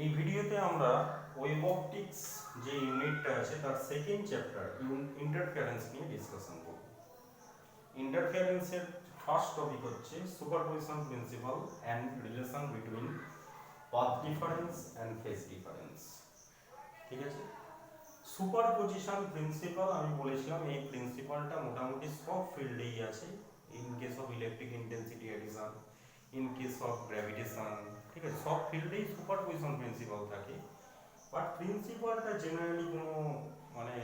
এই ভিডিওতে আমরা ওয়েভ অপটিক্স যে ইউনিটটা আছে তার সেকেন্ড চ্যাপ্টার ইন্টারফারেন্স নিয়ে ডিসকাশন করব। ইন্টারফারেন্সের ফার্স্ট টপিক হচ্ছে superposition principal and relation between path difference and phase difference. ঠিক আছে, সুপারপজিশন প্রিন্সিপাল আমি বলেছিলাম এই প্রিন্সিপালটা মোটামুটি সব ফিল্ডেই আছে। In case of electric intensity addition, in case of gravitation, ঠিক আছে, সব ফিল্ডেই সুপারপজিশন প্রিন্সিপাল থাকে। বাট প্রিন্সিপালটা জেনারেলি কোনো মানে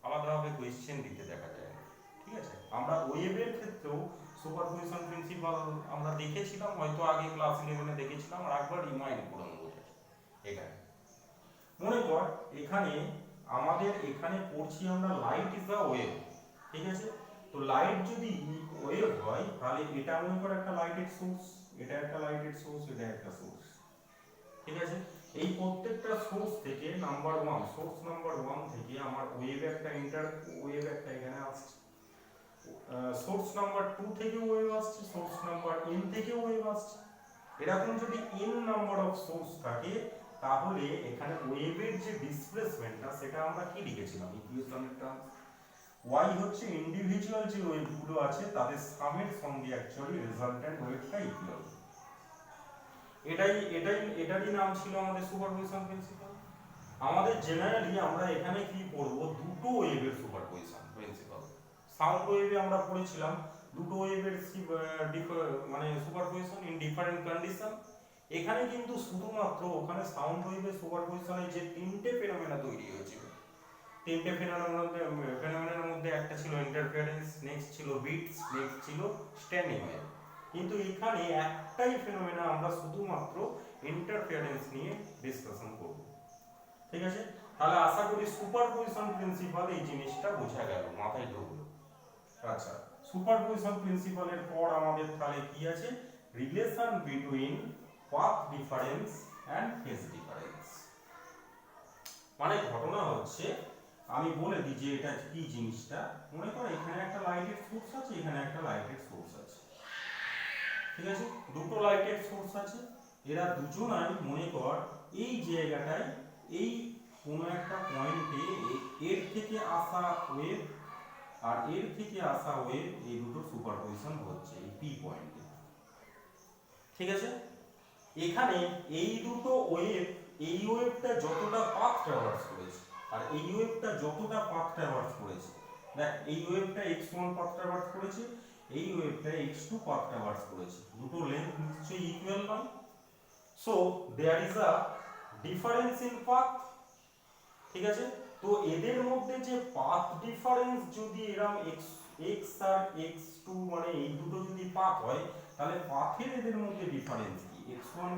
আলাদাভাবে কোয়েশ্চেন দিতে দেখা যায় না। ঠিক আছে, আমরা ওয়েভের ক্ষেত্রেও সুপারপজিশন প্রিন্সিপাল আমরা দেখেছিলাম, হয়তো আগে ক্লাস 11-এ দেখেছিলাম, আর একবার রিমাইন্ড করে নেবো। এখানে মনে কর এখানে আমাদের এখানে পড়ছি আমরা লাইট ইজ আ ওয়েভ। ঠিক আছে, তো লাইট যদি ওয়েভ হয় তাহলে এটা মনে কর একটা লাইটের সোর্স, এটা একটা লাইটের সোর্স, এটা একটা সোর্স। ঠিক আছে, এই প্রত্যেকটা সোর্স থেকে নাম্বার 1, সোর্স নাম্বার 1 থেকে আমার ওয়েভ একটা ওয়েভ একটা এখানে আসছে, সোর্স নাম্বার 2 থেকে ওয়েভ আসছে, সোর্স নাম্বার n থেকে ওয়েভ আসছে। এরকম যদি n নাম্বার অফ সোর্স থাকে তাহলে এখানে ওয়েভের যে ডিসপ্লেসমেন্টটা সেটা আমরা কি লিখেছিলাম ইকুয়েশনের টার্ম, y হচ্ছে ইন্ডিভিজুয়াল যে ওয়েভগুলো আছে তাদের সামের সঙ্গে অ্যাকচুয়ালি রেজাল্ট্যান্ট ওয়েভটা ইকুয়াল। এটারই নাম ছিল আমাদের সুপারপজিশন প্রিন্সিপাল। আমাদের জেনারেলি আমরা এখানে কি পড়ব, দুটো ওয়েভের সুপারপজিশন প্রিন্সিপাল। সাউন্ড ওয়েভে আমরা পড়েছিলাম দুটো ওয়েভের মানে সুপারপজিশন ইন ডিফারেন্ট কন্ডিশন। এখানে কিন্তু শুধুমাত্র ওখানে সাউন্ড ওয়েভের সুপারপজিশনে যে তিনটে ফেনোমেনা তৈরি হয়েছিল, তিনটে ফেনোমেনার মধ্যে একটা ছিল ইন্টারফারেন্স, নেক্সট ছিল বিটস, নেক্সট ছিল স্ট্যান্ডিং ওয়েভ। কিন্তু এখানে একটাই ফেনোমেনা আমরা শুধুমাত্র ইন্টারফারেন্স নিয়ে ডিসকাশন করব। ঠিক আছে, তাহলে আশা করি সুপারপজিশন প্রিন্সিপাল এই জিনিসটা বোঝা গেল, মাথায় ঢুকলো। আচ্ছা, সুপারপজিশন প্রিন্সিপালের পর আমাদের তাহলে কি আছে, relation between path difference and phase difference. মানে ঘটনা হচ্ছে, আমি বলে দিই যে এটা কি জিনিসটা। মনে করো এখানে একটা লাইটের সোর্স আছে, এখানে একটা লাইটের সোর্স আছে। ঠিক আছে, দুটো লাইটের সোর্স আছে, এরা দুজনাই মনে কর এই জায়গাটায় এই কোনো একটা পয়েন্টে এর থেকে আসা ওয়েভ আর এর থেকে আসা ওয়েভ এই দুটো সুপারপজিশন হচ্ছে এই পি পয়েন্টে। ঠিক আছে, এখানে এই দুটো ওয়েভ, এই ওয়েভটা যতটা পাথ ট্রাভার্স করেছে আর এই ওয়েভটা যতটা পাথ ট্রাভার্স করেছে, দেখ এই ওয়েভটা x1 পাথ ট্রাভার্স করেছে, এই ওয়েভটা x2 পাথ ট্রাভার্স করেছে, দুটো লেন্থ নিশ্চয়ই ইকুয়াল নয়। So there is a difference in path. ঠিক আছে, তো এদের মধ্যে যে পাথ ডিফারেন্স যদি এরকম x আর x2 মানে এই দুটো যদি পাথ হয় তাহলে পাথের এদের মধ্যে ডিফারেন্স কি, x1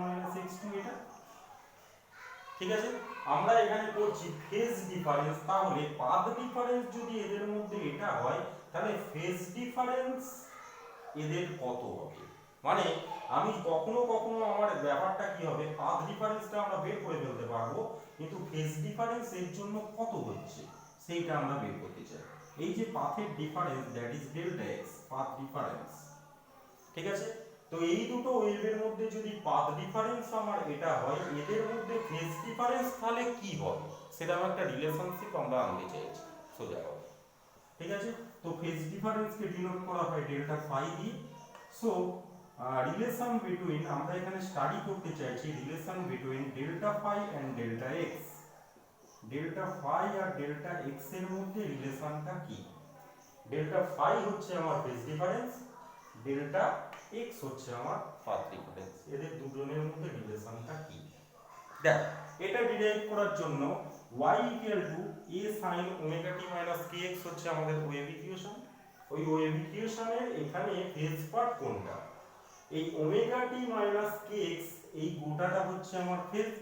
x2 এটা। ঠিক আছে, আমরা এখানে করছি ফেজ ডিফারেন্স, তাহলে পাথ ডিফারেন্স যদি এদের মধ্যে এটা হয় তাহলে ফেজ ডিফারেন্স এদের কত হবে। মানে আমি কখনো কখনো আমার ব্যাপারটা কি হবে, পাথ ডিফারেন্সটা আমরা বের করে ফেলতে পারবো, কিন্তু ফেজ ডিফারেন্স এর জন্য কত হচ্ছে সেইটা আমরা বের করতে চাই। এই যে পাথের difference, that is delta x, path difference. ঠিক আছে, তো এই দুটো ওয়েভের মধ্যে যদি পাথ ডিফারেন্স আমার এটা হয়, এদের মধ্যে ফেজ ডিফারেন্স তাহলে কি হবে সেটা একটা রিলেশনশিপ আমরা আনতে চাইছি সোজা কথা। ঠিক আছে, তো ফেজ ডিফারেন্সকে ডিনোট করা হয় ডেল্টা ফাই দিয়ে। সো রিলেশন বিটুইন, আমরা এখানে স্টাডি করতে চাইছি relation between delta phi and delta X. Delta phi আর ডেল্টা এক্স এর মধ্যে রিলেশনটা কি, ডেল্টা ফাই হচ্ছে আমার ফেজ ডিফারেন্স, ডেল্টা এক্স হচ্ছে আমার পাথ ডিফারেন্স, এদের দুজনের মধ্যে রিলেশনটা কি। দেখ এটা ডিরাইভ করার জন্য y a sin omega t - kx হচ্ছে আমাদের ওয়েভ ইকুয়েশন। ওই ওয়েভ ইকুয়েশনের এখানে ফেজ পার্ট কোনটা, এই ওমেগা টি মাইনাস kx, এই গোটাটা হচ্ছে আমার ফেজ।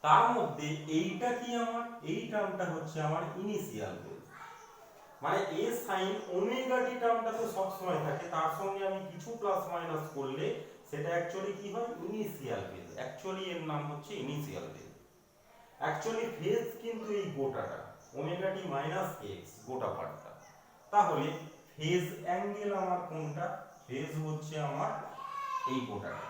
তার মধ্যে এইটা কি আমার, এই টার্মটা হচ্ছে আমার ইনিশিয়াল ফেজ। মানে a sin ওমেগা টি টার্মটা তো সব সময় থাকে, তার সঙ্গে আমি কিছু প্লাস মাইনাস করলে সেটা অ্যাকচুয়ালি কি হয়, ইনিশিয়াল ফেজ। অ্যাকচুয়ালি এর নাম হচ্ছে ইনিশিয়াল ফেজ। অ্যাকচুয়ালি ফেজ কিন্তু এই গোটাটা ওমেগা টি মাইনাস kx গোটা পার্টটা। তাহলে ফেজ অ্যাঙ্গেল আমার কোনটা, ফেজ হচ্ছে আমার এই গোটাটা।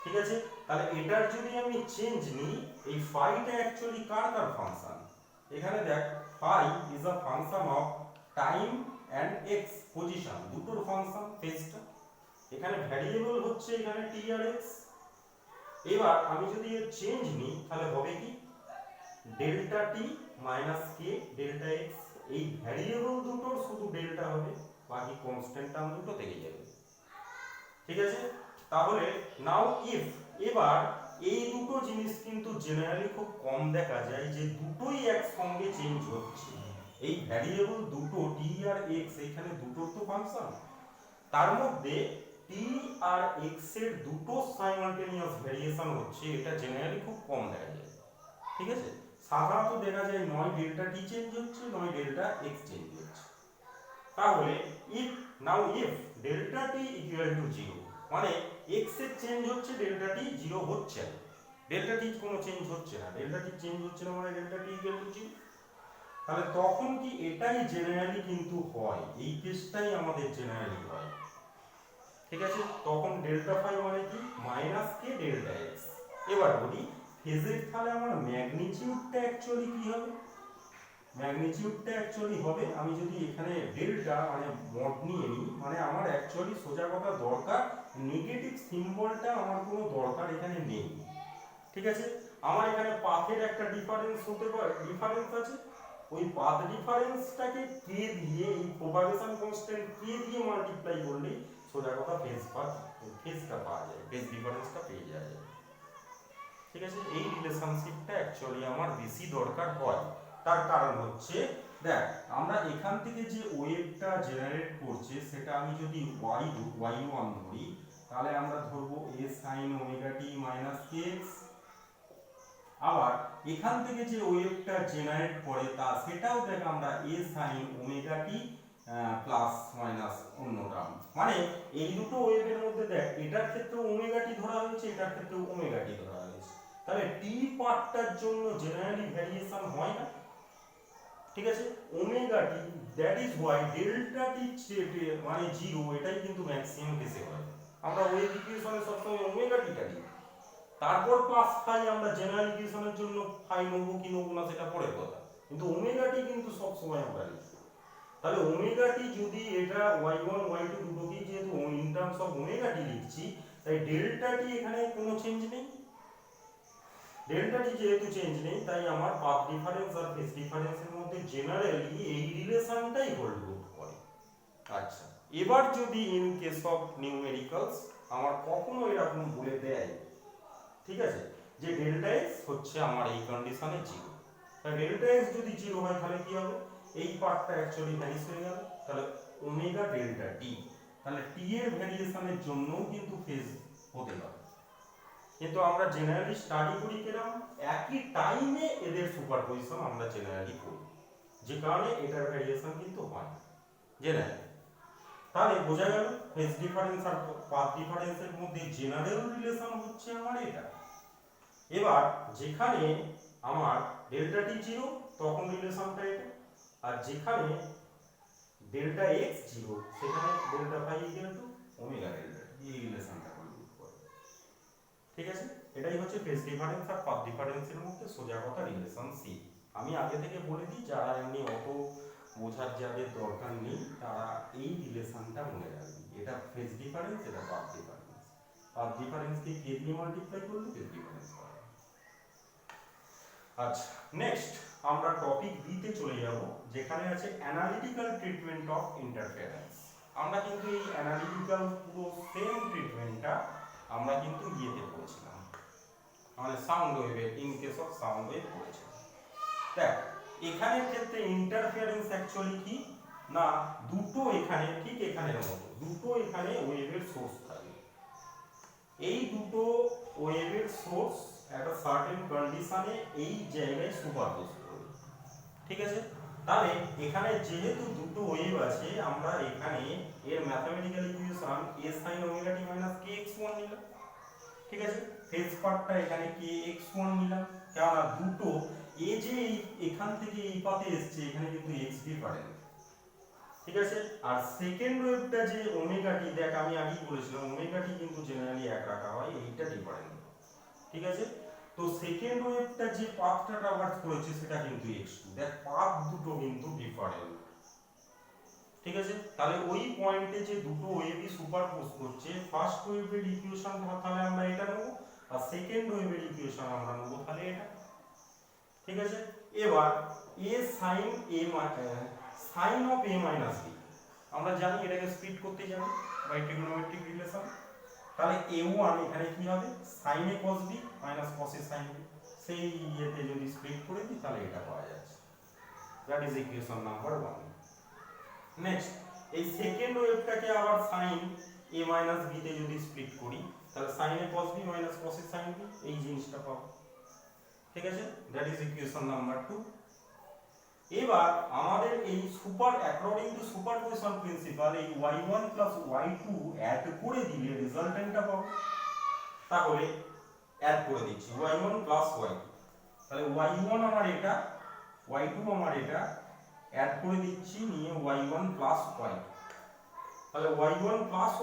ঠিক আছে, তাহলে এটার যদি আমি চেঞ্জ নিই, এই ফাইটা অ্যাকচুয়ালি কার ফাংশন, এখানে দেখ phi is a function of time and X position, দুটোর ফাংশন ফেজটা। এখানে ভ্যারিয়েবল হচ্ছে এখানে টি আর এক্স। এবার আমি যদি এর চেঞ্জ নিই তাহলে হবে কি, ডেল্টা টি মাইনাস কে ডেল্টা এক্স, এই ভ্যারিয়েবল দুটোর শুধু ডেল্টা হবে, বাকি কনস্ট্যান্ট টার্ম দুটো থেকে যাবে। ঠিক আছে, তাহলে নাও ইফ, এবার এই দুটো জিনিস কিন্তু জেনারেলি খুব কম দেখা যায় যে দুটোই একসঙ্গে চেঞ্জ হচ্ছে। এই ভ্যারিয়েবল দুটো টি আর এক্স, এখানে দুটোর তো ফাংশন, তার মধ্যে টি আর এক্স এর দুটো সাইমালটেনিয়াস ভেরিয়েশন হচ্ছে, এটা জেনারেলি খুব কম দেখা যায়। ঠিক আছে, সাধারণত দেখা যায় নয় ডেল্টা টি চেঞ্জ হচ্ছে, নয় ডেল্টা এক্স চেঞ্জ হচ্ছে। তাহলে if now if delta T equal to 0, মানে এক্স এর চেঞ্জ হচ্ছে, ডেল্টা টি 0 হচ্ছে না, ডেল্টা টি কোনো চেঞ্জ হচ্ছে না, ডেল্টা টি চেঞ্জ হচ্ছে না মানে ডেল্টা টি ইকুয়াল টু 0, তাহলে তখন কি এটাই জেনারেলি কিন্তু হয়, এই কেসটাই আমাদের জেনারেলি হয়। ঠিক আছে, তখন ডেল্টা ফাই মানে কি মাইনাস কে ডেল্টা এক্স। এবার বলি ফেজের, তাহলে আমার ম্যাগনিটিউডটা অ্যাকচুয়ালি কি হবে, ম্যাগনিটিউডটা অ্যাকচুয়ালি হবে, আমি যদি এখানে ডেল্টা মানে মড নিয়ে নিই, মানে আমার অ্যাকচুয়ালি সোজা কথা দরকার নেগেটিভ সিম্বলটা, আমার কোনো দরকার এখানে নেই। ঠিক আছে, আমার এখানে পাথের একটা ডিফারেন্স হতে পারে, ডিফারেন্স আছে, ওই পাথ ডিফারেন্সটাকে কে দিয়ে, এই প্রপাগেশন কনস্ট্যান্ট কে দিয়ে মাল্টিপ্লাই করলেই সোজা কথা ফেজটা পাওয়া যায়, ফেজ ডিফারেন্সটা পেয়ে যাওয়া যায়। ঠিক আছে, এই রিলেশনশিপটা অ্যাকচুয়ালি আমার বেশি দরকার হয়। তার কারণ হচ্ছে দেখ, আমরা এখান থেকে যে ওয়েভটা জেনারেট করছে সেটা আমি যদি y1 ধরি, তাহলে আমরা ধরবো a sin omega t minus kx। আবার এখান থেকে যে ওয়েভটা জেনারেট করে তা সেটাও দেখ আমরা a sin omega t plus minus অন্য টার্ম, মানে এই দুটো ওয়েভের মধ্যে দেখ এটার ক্ষেত্রে ওমেগা টি ধরা হয়েছে, এটার ক্ষেত্রে ওমেগা টি ধরা হয়েছে, তাহলে টি পার্টটার জন্য জেনারেলি ভ্যারিয়েশন হয় না। ঠিক আছে, omega t, that is why delta t মানে 0, এটাই কিন্তু ম্যাক্সিমাম কেসে হয়। আমরা ওয়েভ ইকুয়েশনে সবসময় ওমেগা টিটা নিই, তারপর প্লাস ফাই আমরা জেনারেল ইকুয়েশনের জন্য ফাই নেব কি নেব না সেটা পরের কথা, কিন্তু ওমেগা টি কিন্তু সব সময় আমরা নিই। তাহলে ওমেগা টি যদি এটা y1 y2 দুটোকেই যেহেতু in terms of omega t লিখছি, তাই ডেল্টা টি এখানে কোনো চেঞ্জ নেই, ডেল্টা টি যেহেতু চেঞ্জ নেই, তাই আমার পাথ ডিফারেন্স আর ফেজ ডিফারেন্সের মধ্যে জেনারেলি এই রিলেশনটাই হোল্ড করে। আচ্ছা, এবার যদি ইন কেস অফ নিউমেরিক্যালস আমার কখনো এরকম বলে দেয়, ঠিক আছে, যে ডেল্টা এক্স হচ্ছে আমার এই কন্ডিশনে 0, তাই ডেল্টা এক্স যদি 0 হয় তাহলে কি হবে, এই পার্টটা অ্যাকচুয়ালি ভ্যানিশ হয়ে গেল, তাহলে ওমেগা ডেল্টা টি, তাহলে টি এর ভ্যারিয়েশনের জন্যও কিন্তু ফেজ হতে পারে। কিন্তু আমরা জেনারেলি স্টাডি করি কিরকম, একই টাইমে এদের সুপারপজিশন আমরা জেনারেলি করি, যে কারণে এটার ভ্যারিয়েশন কিন্তু হয় জেনারেলি। তাহলে বোঝা গেল ফেজ ডিফারেন্স আর পাথ ডিফারেন্সের মধ্যে জেনারেল রিলেশন হচ্ছে আমার এটা। এবার যেখানে আমার ডেল্টা টি 0 তখন রিলেশনটা এটা, আর যেখানে ডেল্টা এক্স 0 সেখানে delta phi equal to omega delta, এই রিলেশনটা কনক্লুড করে। ঠিক আছে, এটাই হচ্ছে ফেজ ডিফারেন্স আর পাথ ডিফারেন্সের মধ্যে সোজা কথা রিলেশনশিপ। আমি আগে থেকে বলে দিই, যারা এমনি অত বোঝার যাদের দরকার নেই তারা এই রিলেশনটা মনে রাখবে, এটা ফেজ ডিফারেন্স, এটা পাথ ডিফারেন্স, পাথ ডিফারেন্সকে কে দিয়ে মাল্টিপ্লাই করলে ফেজ ডিফারেন্স পাবে। আচ্ছা, নেক্সট আমরা টপিক বি তে চলে যাব, যেখানে আছে অ্যানালিটিক্যাল ট্রিটমেন্ট অফ ইন্টারফারেন্স। আমরা কিন্তু এই অ্যানালিটিক্যাল পুরো সেম ট্রিটমেন্টটা আমরা কিন্তু ইয়েতে পড়েছিলাম, মানে সাউন্ড ওয়েভে, in case of sound wave পড়েছিলাম। দেখ এখানের ক্ষেত্রে ইন্টারফারেন্স অ্যাকচুয়ালি কি না, দুটো এখানে ঠিক এখানের মতো দুটো এখানে ওয়েভের সোর্স থাকে, এই দুটো ওয়েভের সোর্স একটা সার্টেন কন্ডিশনে এই জায়গায় সুপারপোজ করবে। ঠিক আছে, তাহলে এখানে যেহেতু দুটো ওয়েভ আছে, আমরা এখানে এর mathematical equation a sin omega t minus kx1 নিলাম। ঠিক আছে, ফেজ পার্টটা এখানে kx1 নিলাম, কেননা দুটো এ যে এখান থেকে এই পাতে এসছে, এখানে কিন্তু x ডিফারেন্ট। ঠিক আছে। আর সেকেন্ড ওয়েভটা যে ওমেগা টি, দেখ আমি আগেই বলেছিলাম ওমেগা টি কিন্তু জেনারেলি এক রাখা হয়, এইটা ডিফারেন্ট, ঠিক আছে। তো সেকেন্ড ওয়েভটা যে পাথটা ট্রাভার্স করেছে সেটা কিন্তু x2, দেখ পাথ দুটো কিন্তু ডিফারেন্ট, ঠিক আছে। তাহলে ওই পয়েন্টে যে দুটো ওয়েভই সুপারপোজ করছে, ফার্স্ট ওয়েভের ইকুয়েশন তাহলে আমরা এটা নেব, আর সেকেন্ড ওয়েভের ইকুয়েশন আমরা নেব তাহলে এটা, ঠিক আছে। এবার a sin a sin of a minus b, আমরা জানি এটাকে স্প্লিট করতে জানি বাই ট্রিগোনোমেট্রিক রিলেশন, তাহলে a1 এখানে কি হবে sin a cos b minus cos a sin b, সেই ইয়েতে যদি স্প্লিট করে দিই তাহলে এটা পাওয়া যাচ্ছে, that is equation number 1। Next এই সেকেন্ড ওয়েভটাকে আবার sin a minus b তে যদি স্প্লিট করি তাহলে sin a cos b minus cos a sin b, এই জিনিসটা পাবো, ঠিক আছে, দ্যাট ইজ ইকুয়েশন নাম্বার 2। এবার আমাদের এই super according to superposition principal এই y1 y2 অ্যাড করে দিলে রেজাল্টেন্টটা পাবো, তাহলে অ্যাড করে দিচ্ছি y1 y2, তাহলে y1 আমার এটা, y2 আমার এটা, অ্যাড করে দিচ্ছি নিয়ে y1 y2, তাহলে y1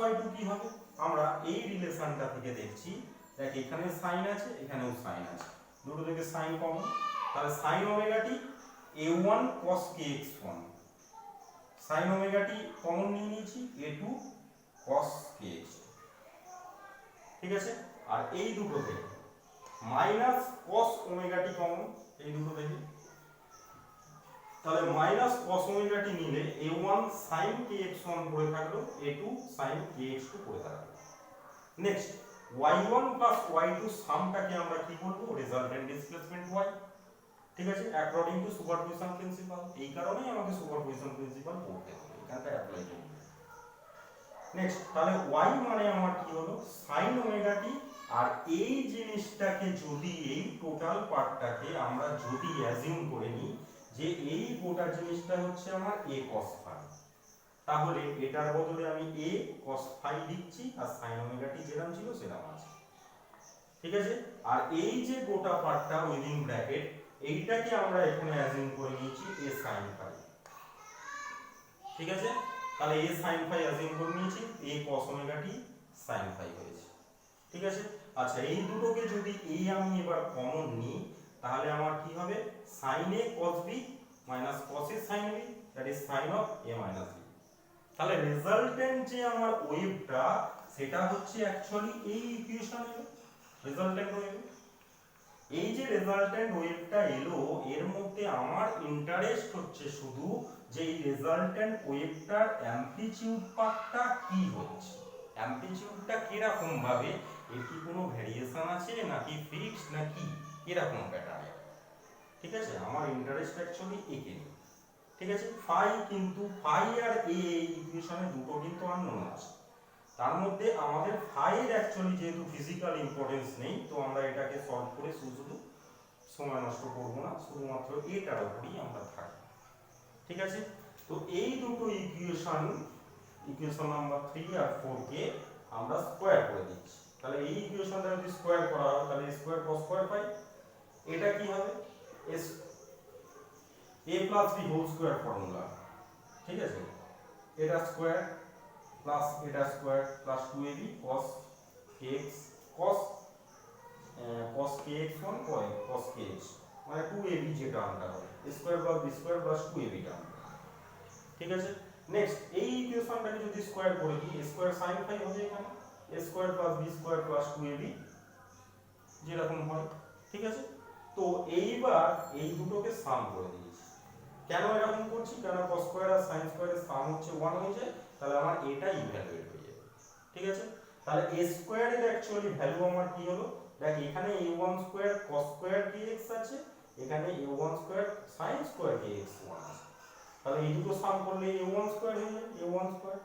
y2 কি হবে, আমরা এই রিলেশনটা থেকে দেখছি, দেখ এখানে sin আছে এখানেও sin আছে, দুটো থেকে sin কমন, তাহলে sin omega t a1 cos kx1, sin omega t common নিয়ে নিয়েছি a2 cos kx2, ঠিক আছে। আর এই দুটো থেকে minus cos omega t common, এই দুটো থেকে, তাহলে মাইনাস cos ওমেগা টি নিলে a1 sin kx1 পড়ে থাকলো, a2 sin kx2 পড়ে থাকলো। নেক্সট y1 y2 সামটাকে আমরা কি বলবো, রেজাল্টেন্ট ডিসপ্লেসমেন্ট y, ঠিক আছে, অ্যাকর্ডিং টু সুপারপজিশন প্রিন্সিপাল, এই কারণেই আমাকে সুপারপজিশন প্রিন্সিপাল পড়তে হবে, এখানটা অ্যাপ্লাই করব। নেক্সট তাহলে y মানে আমার কি হলো sin ওমেগা টি, আর এই জিনিসটাকে যদি এই টোটাল পার্টটাকে আমরা যদি অ্যাজিউম করে নিই যে এই গোটা জিনিসটা হচ্ছে আমার a cos phi, তাহলে এটার বদলে আমি a cos phi লিখছি আর sin ওমেগা টি যেরকম ছিল সেরকম আছে, ঠিক আছে। আর এই যে গোটা পার্টটা উইদিন ব্র্যাকেট এইটাকে আমরা এখানে অ্যাজিউম করে নিয়েছি a sin phi, ঠিক আছে, তাহলে a sin phi অ্যাজিউম করে নিয়েছি, a cos omega t sin phi হয়েছে, ঠিক আছে। আচ্ছা এই দুটোকে যদি a আমি এবার কমন নিই তাহলে আমার কি হবে sin a cos b minus cos a sin b, that is sin of a minus b, তাহলে রেজাল্টেন্ট যে আমার ওয়েভটা সেটা হচ্ছে অ্যাকচুয়ালি এই ইকুয়েশনের রেজাল্টেন্ট ওয়েভ। এই যে রেজাল্টেন্ট ওয়েভটা এলো এর মধ্যে আমার ইন্টারেস্ট হচ্ছে শুধু যে এই রেজাল্টেন্ট ওয়েভটার অ্যামপ্লিটিউড পার্টটা কি হচ্ছে, অ্যামপ্লিটিউডটা কিরকম ভাবে, এর কি কোনো ভেরিয়েশন আছে নাকি ফিক্সড নাকি কিরকম প্যাটার্নে, ঠিক আছে, আমার ইন্টারেস্ট অ্যাকচুয়ালি একে নিয়ে, ঠিক আছে। ফাই কিন্তু ফাই আর এ ইকুয়েশনে দুটো কিন্তু আননোন আছে, তার মধ্যে আমাদের ফাই এর অ্যাকচুয়ালি যেহেতু ফিজিক্যাল ইম্পর্টেন্স নেই তো আমরা এটাকে সলভ করে শুধু সময় নষ্ট করব না, শুধুমাত্র এটার উপরই আমরা থাকি, ঠিক আছে। তো এই দুটো ইকুয়েশন নাম্বার 3 আর 4 কে আমরা স্কয়ার করে দিচ্ছি, তাহলে এই ইকুয়েশনটা যদি স্কয়ার করা হয় তাহলে স্কয়ার cos স্কয়ার পাই, এটা কি হবে s a plus b whole square formula, ঠিক আছে, এটা স্কয়ার প্লাস এটা স্কয়ার প্লাস 2ab cos kx cos kx1 cos kx মানে 2ab যে টার্মটা হবে স্কয়ার প্লাস b স্কয়ার প্লাস 2ab টার্ম, ঠিক আছে। নেক্সট এই ইকুয়েশনটাকে যদি স্কয়ার করে দিই স্কয়ার sin phi হবে এখানে a square plus b square প্লাস 2ab যেরকম হয়, ঠিক আছে। তো এইবার এই দুটোকে সাম করে দিয়েছি, কেন এরকম করছি, কারণ cos স্কয়ার আর sin স্কয়ারের সাম হচ্ছে 1 হয়ে যায়, তাহলে আমার এটা ইভ্যালুয়েট হয়ে যাবে, ঠিক আছে। তাহলে a স্কয়ার এর অ্যাকচুয়ালি ভ্যালু আমার কি হলো, দেখ এখানে a1 square cos square kx আছে, এখানে a1 square sin square kx 1 আছে, তাহলে এই দুটো সাম করলে a1 স্কয়ার হয়ে যাবে, a1 স্কয়ার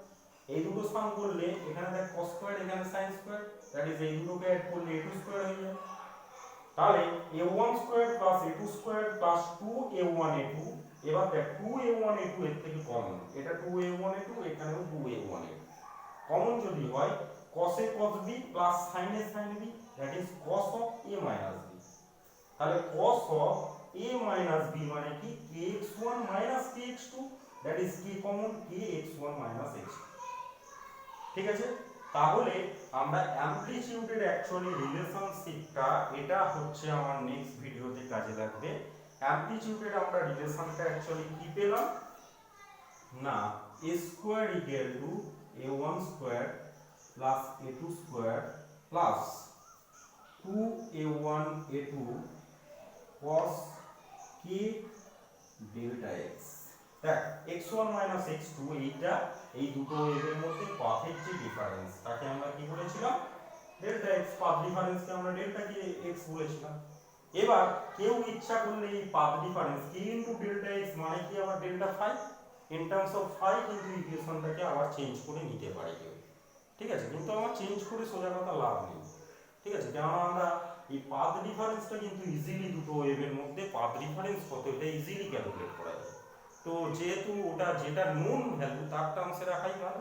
এই দুটো সাম করলে এখানে দেখ cos স্কয়ার এখানে sin স্কয়ার, দ্যাট ইজ এই দুটোকে অ্যাড করলে a2 স্কয়ার হয়ে যাবে, তাহলে a1 square plus a2 square plus 2a1 a2, এবার দেখ 2a1 a2 এর থেকে কমন, এটা 2a1 a2 এখানেও 2a1 a2 কমন যদি হয় cos a cos b plus sin a sin b, that is cos of a minus b, তাহলে cos of a minus b মানে কি kx1 minus kx2, that is কি common কে x1 minus x2। ঠিক আছে, তাহলে আমরা অ্যামপ্লিটিউডের অ্যাকচুয়ালি রিলেশনশিপটা এটা হচ্ছে আমার নেক্সট ভিডিওতে কাজে লাগবে। অ্যামপ্লিটিউডের আমরা রিলেশনটা অ্যাকচুয়ালি কি পেলাম না a square equal to a1 square plus a2 square plus 2a1 a2 cos k delta x। দেখ x1 মাইনাস x2 এইটা এই দুটো ওয়েভের মধ্যে পাথের যে ডিফারেন্স তাকে আমরা কি বলেছিলাম ডেল্টা x। পাথ ডিফারেন্সকে আমরা ডেল্টা কে x বলেছিলাম। এবার কেউ ইচ্ছা করলে এই path difference k into delta x মানে কি আবার delta phi in terms of phi কিন্তু ইকুয়েশনটাকে আবার চেঞ্জ করে নিতে পারে কেউ। ঠিক আছে, কিন্তু আমার চেঞ্জ করে সোজা কথা লাভ নেই। ঠিক আছে, কেননা আমরা এই পাথ ডিফারেন্সটা কিন্তু ইজিলি দুটো ওয়েভের মধ্যে পাথ ডিফারেন্স কত এটা ইজিলি ক্যালকুলেট করা যায়। তো যেহেতু ওটা যেটা নোন ভ্যালু তার টার্মসে রাখাই ভালো,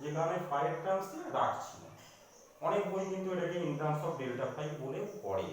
যে কারণে ফাইভ টার্মসে রাখছি না। অনেক বই কিন্তু এটাকে in terms of delta phi বলে পড়ে।